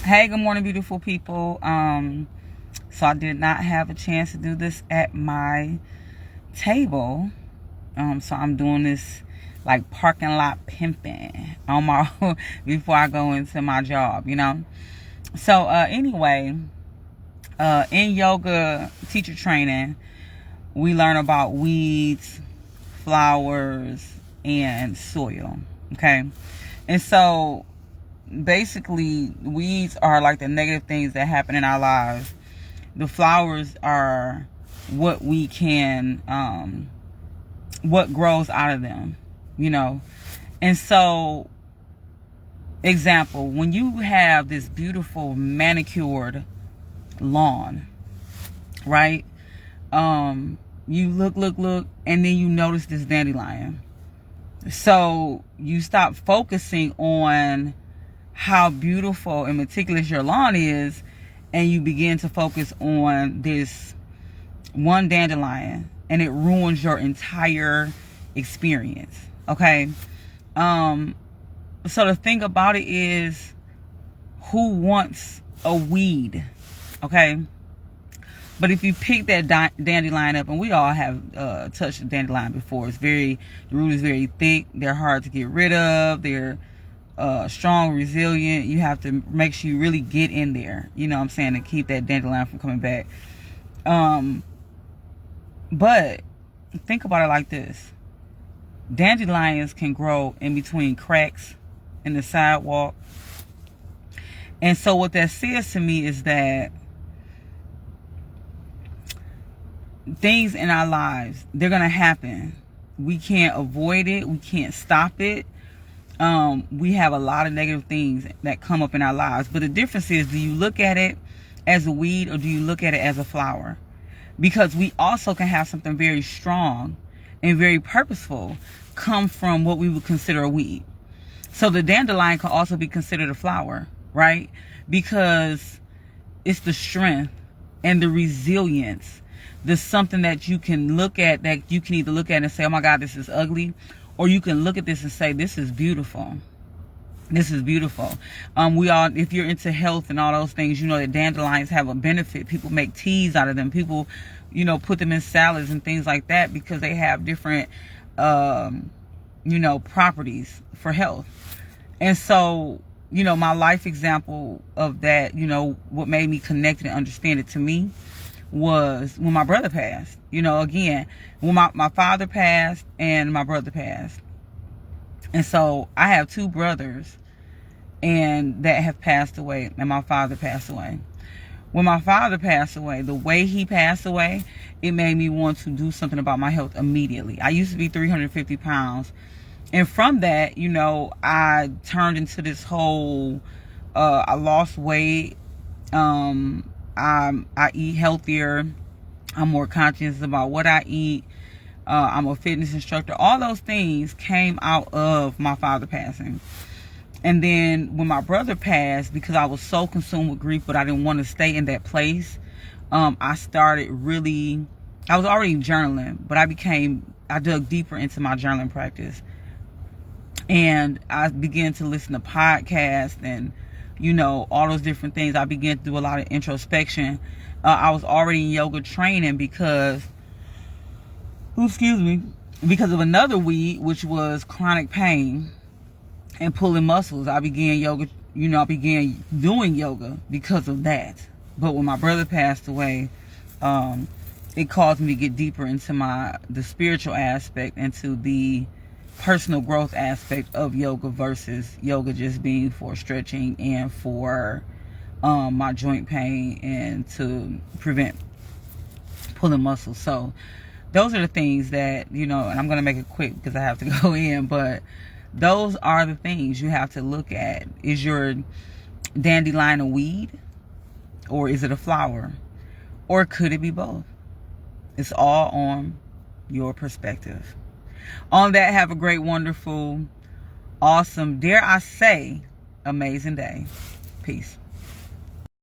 Hey, good morning, beautiful people. So I did not have a chance to do this at my table. So I'm doing this like parking lot pimping on my before I go into my job, So anyway, in yoga teacher training, we learn about weeds, flowers, and soil. Okay, and so basically weeds are like the negative things that happen in our lives. The flowers are what we can what grows out of them, and so example, when you have this beautiful manicured lawn, right? You look and then you notice this dandelion, so you stop focusing on how beautiful and meticulous your lawn is, and you begin to focus on this one dandelion, and it ruins your entire experience. Okay. So the thing about it is, who wants a weed? Okay. But if you pick that dandelion up, and we all have touched a dandelion before, the root is very thick, they're hard to get rid of, they're strong, resilient. You have to make sure you really get in there, to keep that dandelion from coming back. But think about it like this. Dandelions can grow in between cracks in the sidewalk. And so what that says to me is that things in our lives, they're going to happen. We can't avoid it. We can't stop it. We have a lot of negative things that come up in our lives. But the difference is, do you look at it as a weed or do you look at it as a flower? Because we also can have something very strong and very purposeful come from what we would consider a weed. So the dandelion can also be considered a flower, right? Because it's the strength and the resilience. There's something that you can look at, that you can either look at and say, oh my God, this is ugly. Or you can look at this and say, this is beautiful. This is beautiful. If you're into health and all those things, you know that dandelions have a benefit. People make teas out of them. People, put them in salads and things like that because they have different, properties for health. And so, my life example of that, what made me connect and understand it to me was when my brother passed. Again, when my father passed and my brother passed. And so I have two brothers and that have passed away, and my father passed away. When my father passed away, the way he passed away, it made me want to do something about my health immediately. I used to be 350 pounds. And from that, I turned into this whole, I lost weight. I eat healthier. I'm more conscious about what I eat. I'm a fitness instructor. All those things came out of my father passing. And then when my brother passed, because I was so consumed with grief, but I didn't want to stay in that place, I was already journaling, but I dug deeper into my journaling practice. And I began to listen to podcasts and all those different things. I began to do a lot of introspection. I was already in yoga training because of another weed, which was chronic pain and pulling muscles. I began yoga, I began doing yoga because of that. But when my brother passed away, it caused me to get deeper into the spiritual aspect, into the personal growth aspect of yoga versus yoga just being for stretching and for my joint pain and to prevent pulling muscles. So those are the things that, and I'm going to make it quick because I have to go in, but those are the things you have to look at. Is your dandelion a weed, or is it a flower, or could it be both? It's all on your perspective. On that, have a great, wonderful, awesome, dare I say, amazing day. Peace.